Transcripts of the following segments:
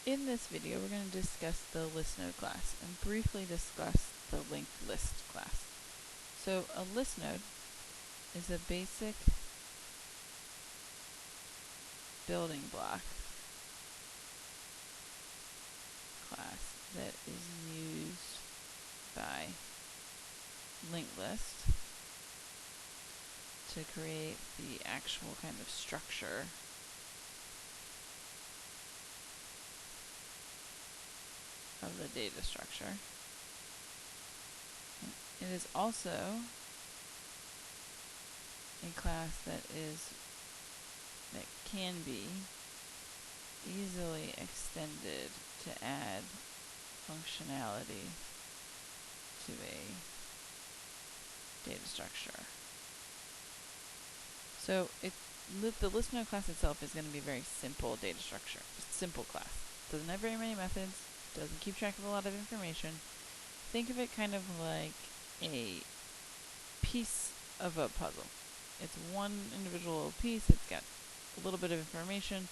In this video, we're going to discuss the ListNode class and briefly discuss the linked list class. So a ListNode is a basic building block class that is used by linked list to create the actual kind of structure of the data structure. It is also a class that can be easily extended to add functionality to a data structure. So the ListNode class itself is going to be a very simple data structure, simple class. Doesn't have very many methods, doesn't keep track of a lot of information. Think of it kind of like a piece of a puzzle. It's one individual piece, it's got a little bit of information,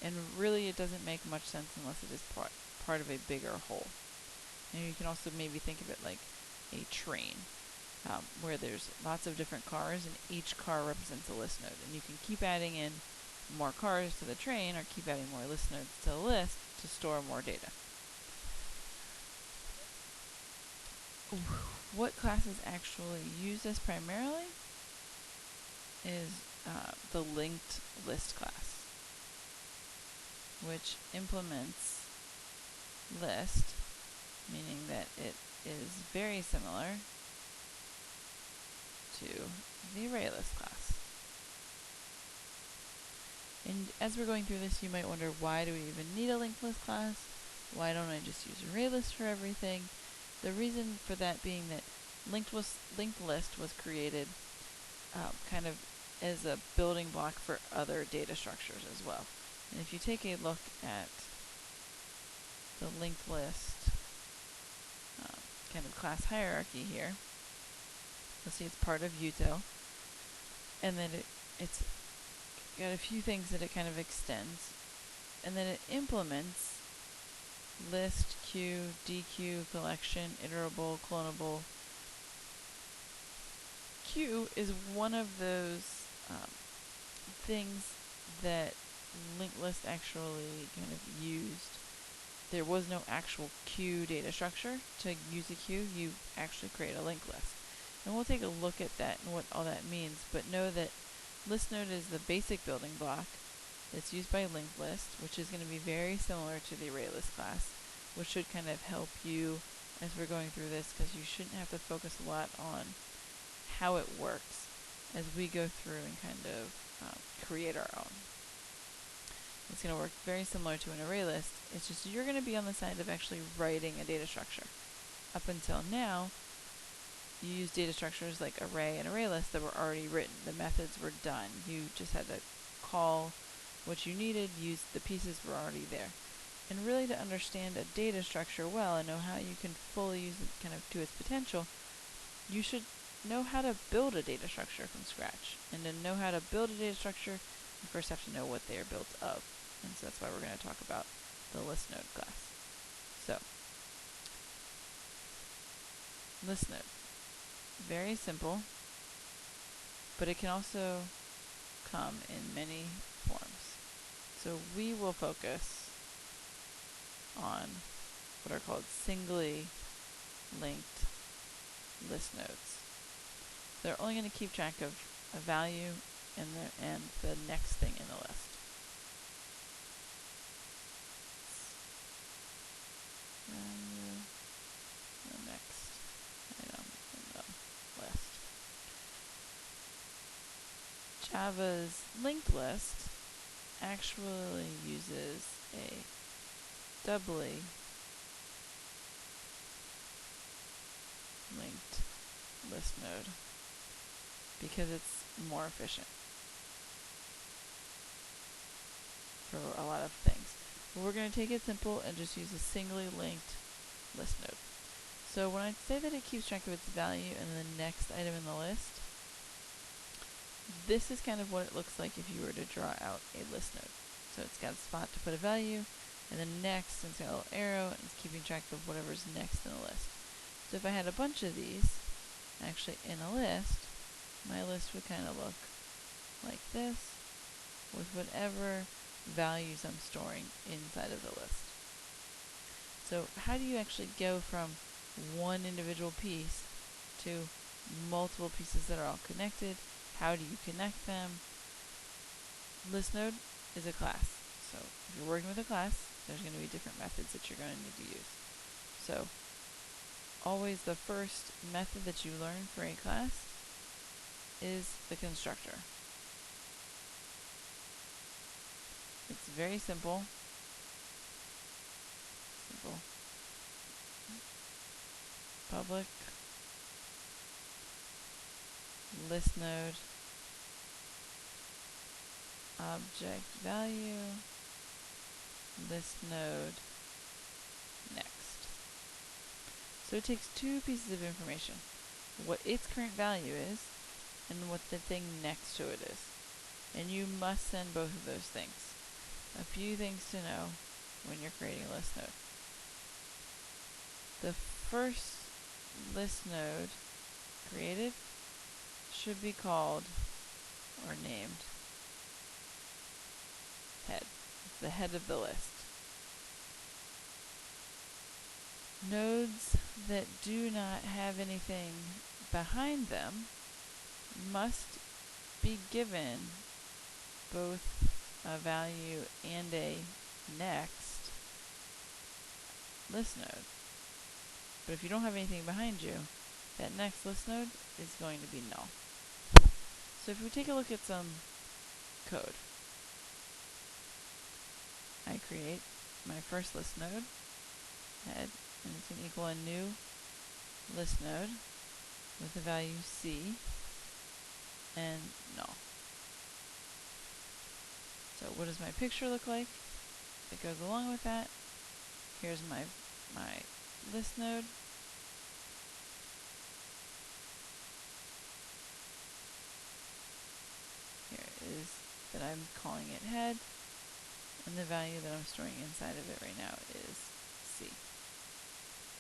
and really it doesn't make much sense unless it is part of a bigger whole. And you can also maybe think of it like a train, where there's lots of different cars, and each car represents a list node. And you can keep adding in more cars to the train, or keep adding more list nodes to the list to store more data. What classes actually use this primarily is the linked list class, which implements list, meaning that it is very similar to the ArrayList class. And as we're going through this, you might wonder, why do we even need a linked list class? Why don't I just use ArrayList for everything? The reason for that being that linked list was created kind of as a building block for other data structures as well. And if you take a look at the linked list kind of class hierarchy here, you'll see it's part of util, and then it's got a few things that it kind of extends, and then it implements list, queue, dequeue, collection, iterable, clonable. Queue is one of those things that linked list actually kind of used. There was no actual queue data structure. To use a queue, you actually create a linked list. And we'll take a look at that and what all that means, but know that ListNode is the basic building block. It's used by linked list, which is going to be very similar to the ArrayList class, which should kind of help you as we're going through this, because you shouldn't have to focus a lot on how it works as we go through and kind of create our own. It's going to work very similar to an ArrayList. It's just you're going to be on the side of actually writing a data structure. Up until now, you use data structures like array and ArrayList that were already written. The methods were done. You just had to call what you needed, use the pieces were already there. And really, to understand a data structure well and know how you can fully use it kind of to its potential, you should know how to build a data structure from scratch. And to know how to build a data structure, you first have to know what they are built of. And so that's why we're going to talk about the ListNode class. So, ListNode. Very simple, but it can also come in many forms. So we will focus on what are called singly linked list nodes. They're only going to keep track of a value and the next thing in the list. Value, the next item in the list. Java's linked list actually uses a doubly linked list node because it's more efficient for a lot of things. But we're going to take it simple and just use a singly linked list node. So when I say that it keeps track of its value and the next item in the list, this is kind of what it looks like if you were to draw out a list node. So it's got a spot to put a value, And then next, and it's got a little arrow, and it's keeping track of whatever's next in the list. So if I had a bunch of these, actually in a list, my list would kind of look like this, with whatever values I'm storing inside of the list. So how do you actually go from one individual piece to multiple pieces that are all connected? How do you connect them? ListNode is a class. So if you're working with a class, there's going to be different methods that you're going to need to use. So always the first method that you learn for a class is the constructor. It's very simple. Public ListNode object value ListNode next. So it takes two pieces of information: what its current value is and what the thing next to it is. And you must send both of those things. A few things to know when you're creating a list node. The first list node created should be called or named head. It's the head of the list. Nodes that do not have anything behind them must be given both a value and a next list node. But if you don't have anything behind you, that next list node is going to be null. So if we take a look at some code, I create my first list node, head, and it's going to equal a new list node with the value C and null. So what does my picture look like that goes along with that? Here's my list node. Here is that I'm calling it head, and the value that I'm storing inside of it right now is C.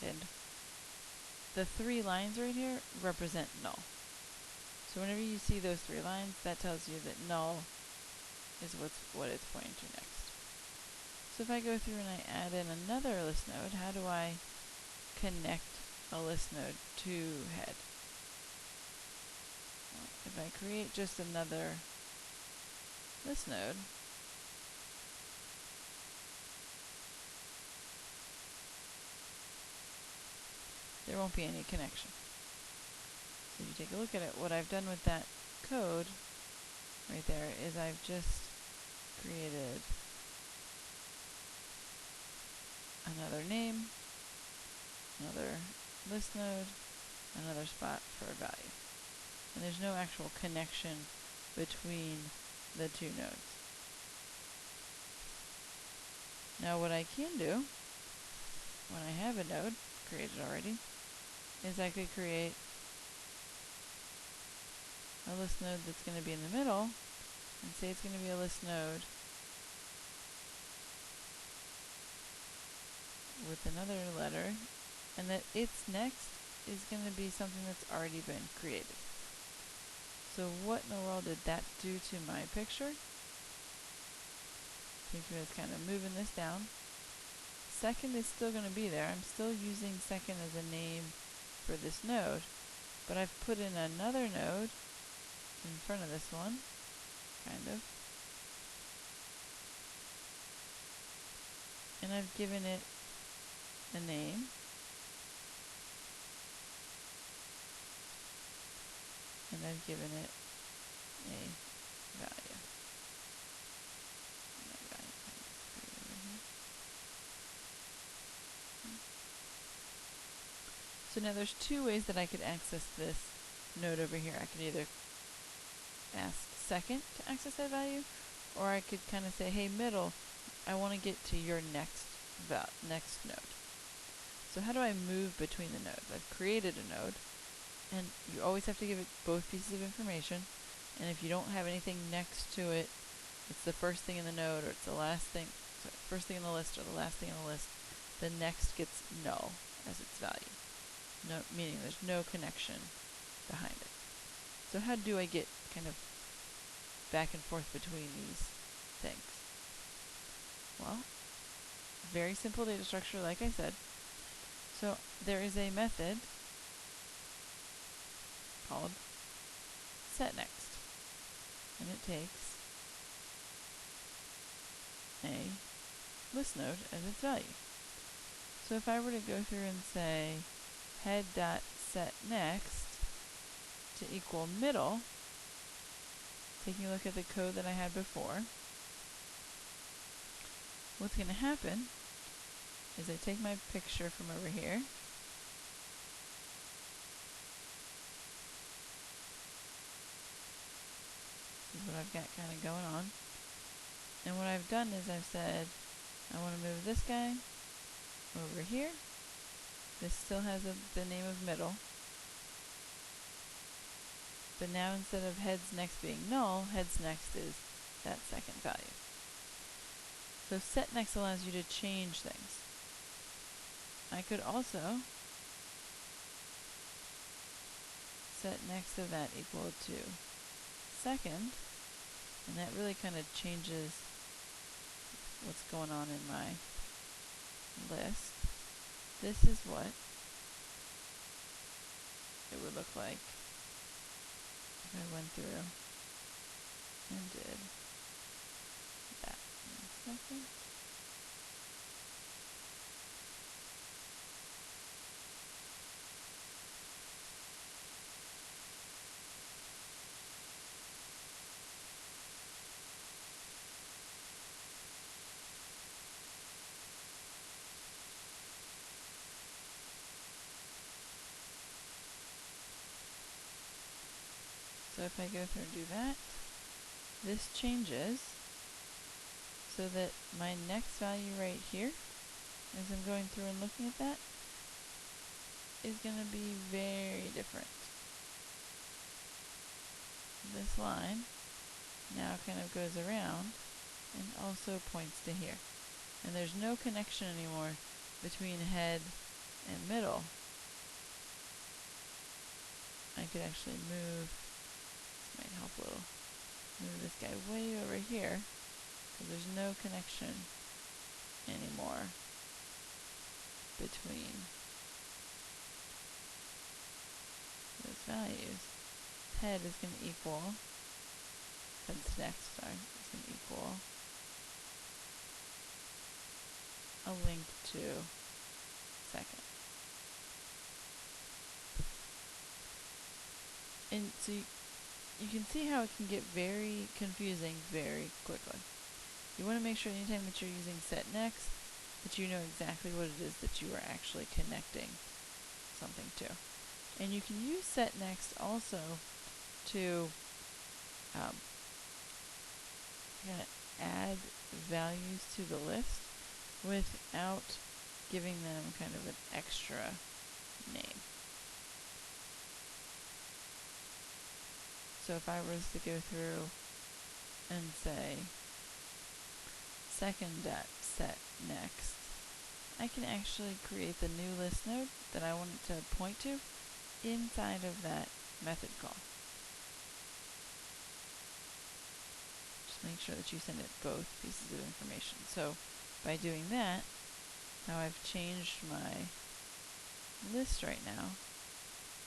And the 3 lines right here represent null. So whenever you see those 3 lines, that tells you that null is what it's pointing to next. So if I go through and I add in another list node, how do I connect a list node to head? Well, if I create just another list node, there won't be any connection. So if you take a look at it, what I've done with that code right there is I've just created another name, another list node, another spot for a value. And there's no actual connection between the 2 nodes. Now what I can do, when I have a node created already, is I could create a list node that's going to be in the middle, and say it's going to be a list node with another letter, and that its next is going to be something that's already been created. So what in the world did that do to my picture? Think of it as kind of moving this down. Second is still going to be there. I'm still using second as a name for this node, but I've put in another node in front of this one, kind of. And I've given it a name. And I've given it a value. So now there's 2 ways that I could access this node over here. I could either ask second to access that value, or I could kind of say, hey middle, I want to get to your next node. So how do I move between the nodes? I've created a node, and you always have to give it both pieces of information, and if you don't have anything next to it, it's the first thing in the node or it's the last thing, sorry, first thing in the list or the last thing in the list, the next gets null as its value. No, meaning there's no connection behind it. So how do I get kind of back and forth between these things? Well, very simple data structure, like I said. So there is a method called setNext, and it takes a list node as its value. So if I were to go through and say head.setNext to equal middle, taking a look at the code that I had before, what's going to happen is I take my picture from over here, this is what I've got kind of going on, and what I've done is I've said I want to move this guy over here. This still has the name of middle, but now instead of heads next being null, heads next is that second value. So setNext allows you to change things. I could also set next of that equal to second, and that really kind of changes what's going on in my list. This is what it would look like if I went through and did that. 1 second. So if I go through and do that, this changes so that my next value right here, as I'm going through and looking at that, is going to be very different. This line now kind of goes around and also points to here. And there's no connection anymore between head and middle. I could actually move, this might help a little, move this guy way over here, because there's no connection anymore between those values. Head is going to equal, head's next, sorry, is going to equal a link to second. And so you can see how it can get very confusing very quickly. You want to make sure anytime that you're using setNext that you know exactly what it is that you are actually connecting something to. And you can use setNext also to kind of add values to the list without giving them kind of an extra name. So if I was to go through and say second.setNext, I can actually create the new list node that I want it to point to inside of that method call. Just make sure that you send it both pieces of information. So by doing that, how I've changed my list right now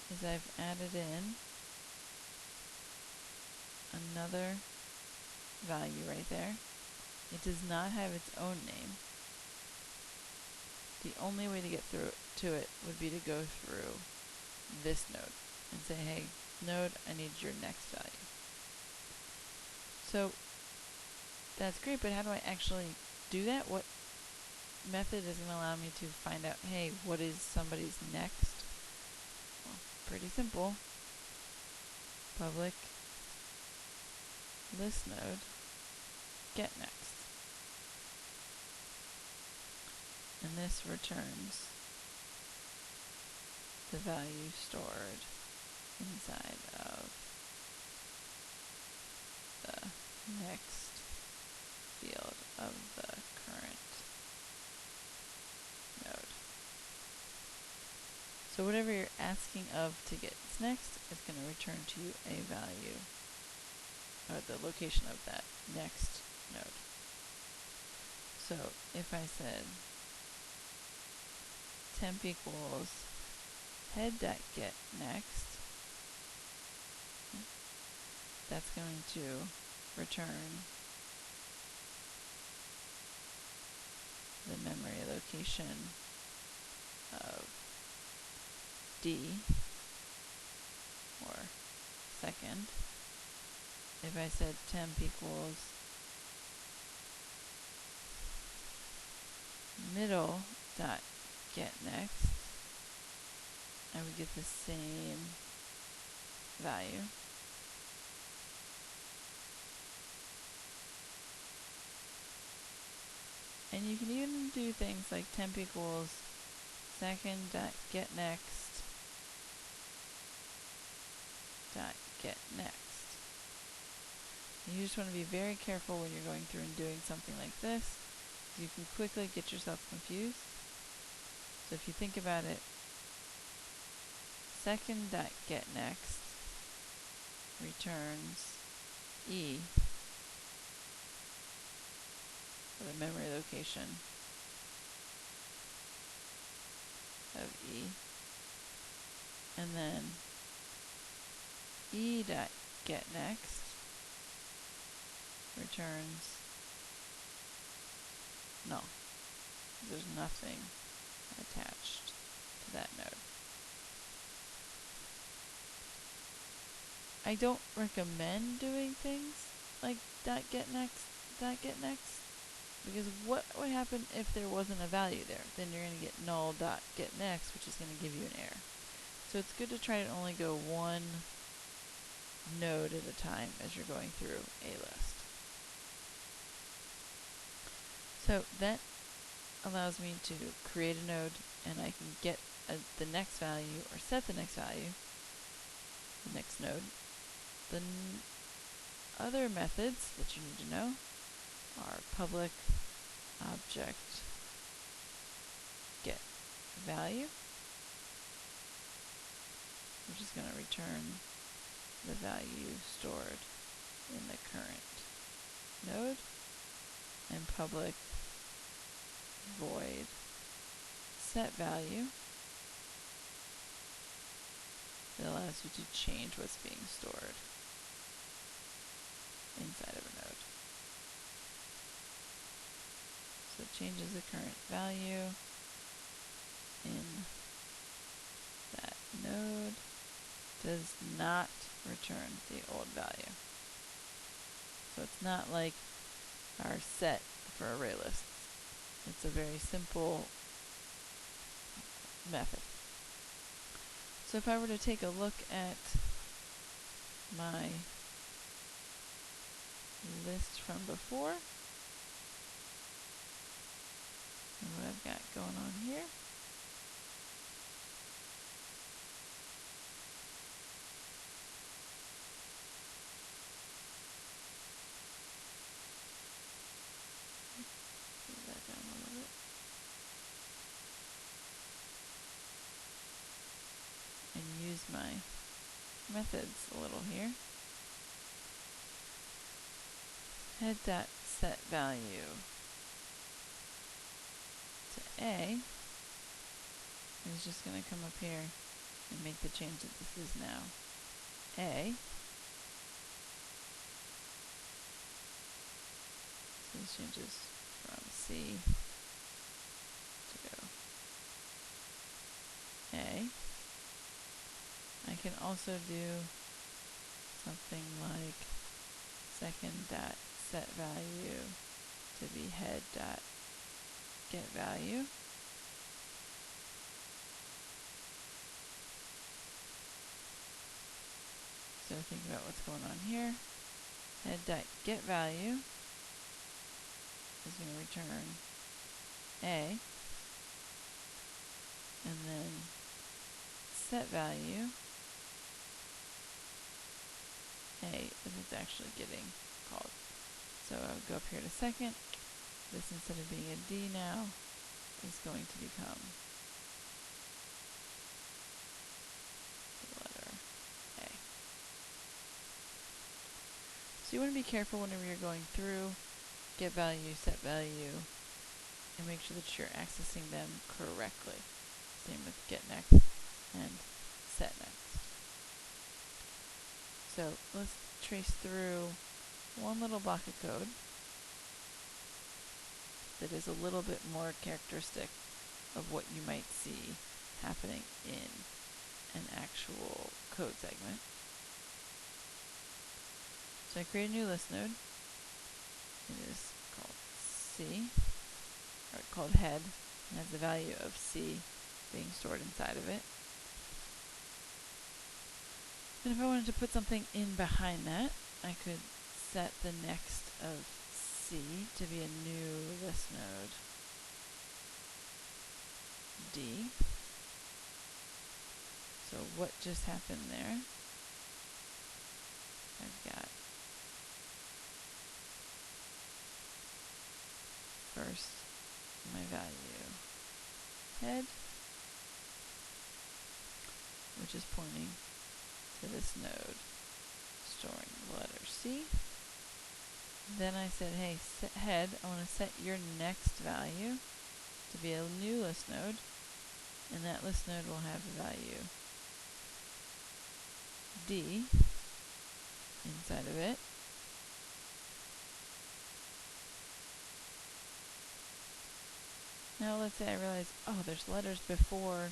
is I've added in another value right there. It does not have its own name. The only way to get through to it would be to go through this node and say, hey, node, I need your next value. So that's great, but how do I actually do that? What method is going to allow me to find out, hey, what is somebody's next? Well, pretty simple. Public list node get next. And this returns the value stored inside of the next field of the current So whatever you're asking of to get next is going to return to you a value, or the location of that next node. So if I said temp equals head.getNext, that's going to return the memory location of D, or second. If I said temp equals middle dot get next, I would get the same value. And you can even do things like temp equals second dot get next dot get next. You just want to be very careful when you're going through and doing something like this. You can quickly get yourself confused. So if you think about it, second dot get next returns E, for the memory location of E, and then E dot get next returns null. There's nothing attached to that node. I don't recommend doing things like .get next, because what would happen if there wasn't a value there? Then you're going to get null.get next, which is going to give you an error. So it's good to try to only go one node at a time as you're going through a list. So that allows me to create a node, and I can get the next value, or set the next value, the next node. The other methods that you need to know are public object get value, which is going to return the value stored in the current node, and public void set value that allows you to change what's being stored inside of a node. So it changes the current value in that node, does not return the old value. So it's not like our set for array lists. It's a very simple method. So if I were to take a look at my list from before, and what I've got going on here, move that down a little bit, and use my methods a little here. Head.set value to A is just going to come up here and make the change that this is now A. So this changes from C to A. I can also do something like second dot set value to be head dot get value. So think about what's going on here. Head dot get value is going to return A, and then set value A is what's actually getting called. So I would go up here to second. This, instead of being a D now, is going to become So you want to be careful whenever you're going through, get value, set value, and make sure that you're accessing them correctly. Same with get next and set next. So let's trace through one little block of code that is a little bit more characteristic of what you might see happening in an actual code segment. So I create a new list node. It is called C, or called head, and has the value of C being stored inside of it. And if I wanted to put something in behind that, I could set the next of C to be a new list node D. So what just happened there? I've got first my value head, which is pointing to this node storing the letter C. Then I said, hey, set head, I want to set your next value to be a new list node, and that list node will have the value D inside of it. Now let's say I realize, oh, there's letters before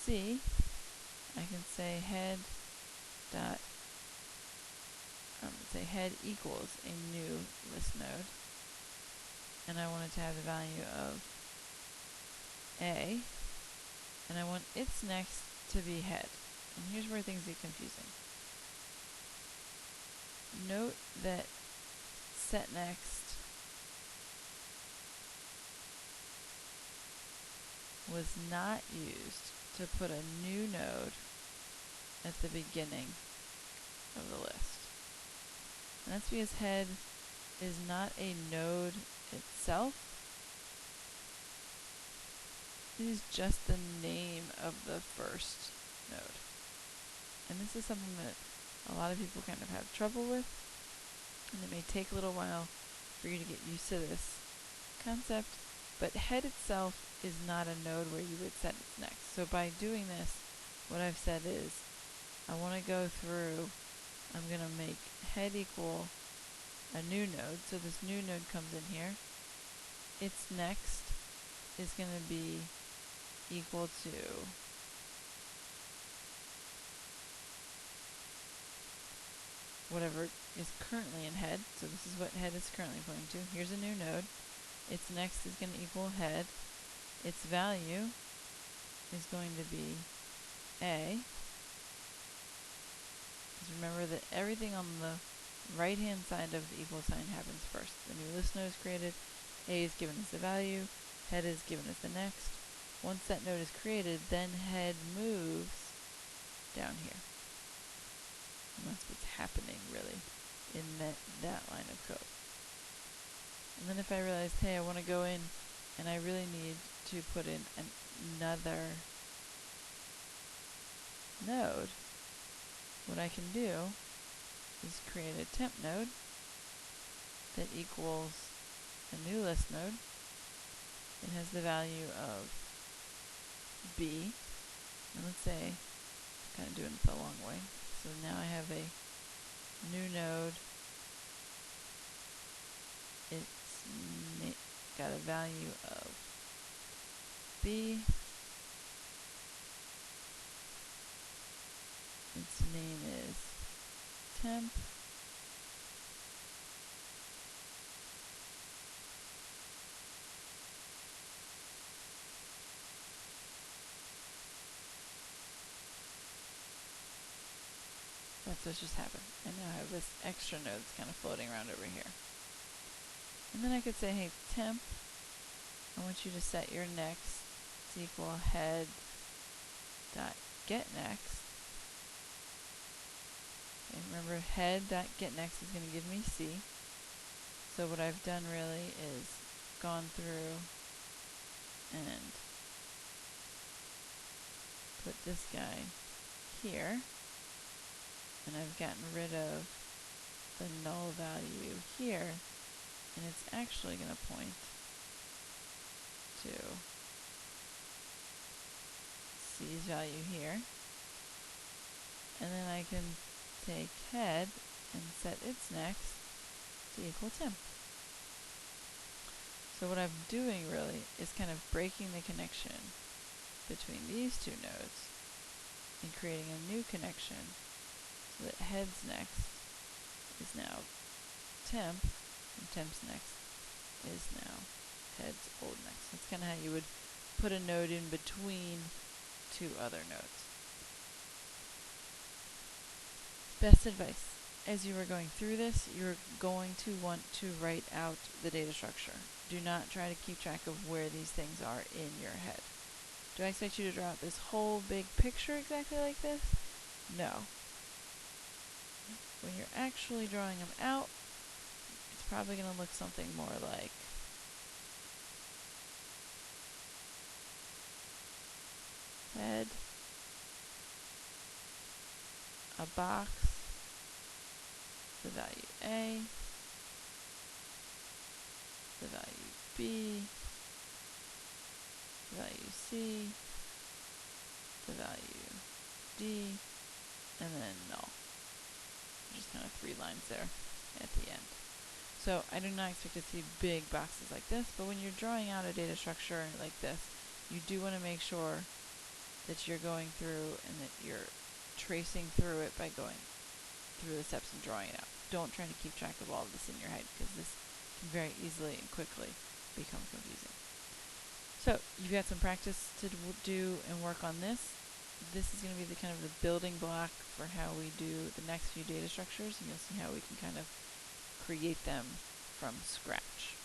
C. I can say head dot, say head equals a new list node, and I want it to have the value of A, and I want its next to be head. And here's where things get confusing. Note that set next was not used to put a new node at the beginning of the list. And that's because head is not a node itself. It is just the name of the first node. And this is something that a lot of people kind of have trouble with, and it may take a little while for you to get used to this concept, but head itself is not a node where you would set its next. So by doing this, what I've said is, I want to go through, I'm going to make head equal a new node, so this new node comes in here. Its next is going to be equal to whatever is currently in head. So this is what head is currently pointing to. Here's a new node. Its next is going to equal head. Its value is going to be A. Because remember that everything on the right-hand side of the equal sign happens first. The new list node is created. A is given as the value. Head is given as the next. Once that node is created, then head moves down here. And that's what's happening, really, in that line of code. And then if I realized, hey, I want to go in and I really need to put in another node, what I can do is create a temp node that equals a new list node. It has the value of B. And let's say, I'm kind of doing it the long way. So now I have a new node. It's got a value of B. Its name is temp. That's what just happened. I now have this extra node that's kind of floating around over here. And then I could say, hey, temp, I want you to set your next to equal head dot get next. And remember, head dot get next is going to give me C. So what I've done really is gone through and put this guy here. And I've gotten rid of the null value here, and it's actually going to point to C's value here. And then I can take head and set its next to equal temp. So what I'm doing really is kind of breaking the connection between these two nodes and creating a new connection so that head's next is now temp and temp's next is now head's old next. That's kind of how you would put a node in between two other nodes. Best advice. As you are going through this, you're going to want to write out the data structure. Do not try to keep track of where these things are in your head. Do I expect you to draw out this whole big picture exactly like this? No. When you're actually drawing them out, it's probably going to look something more like head, a box, the value A, the value B, the value C, the value D, and then null. Just kind of 3 lines there at the end. So I do not expect to see big boxes like this, but when you're drawing out a data structure like this, you do want to make sure that you're going through and that you're tracing through it by going through the steps and drawing it out. Don't try to keep track of all of this in your head, because this can very easily and quickly become confusing. So you've got some practice to do and work on this. This is going to be the kind of the building block for how we do the next few data structures, and you'll see how we can kind of create them from scratch.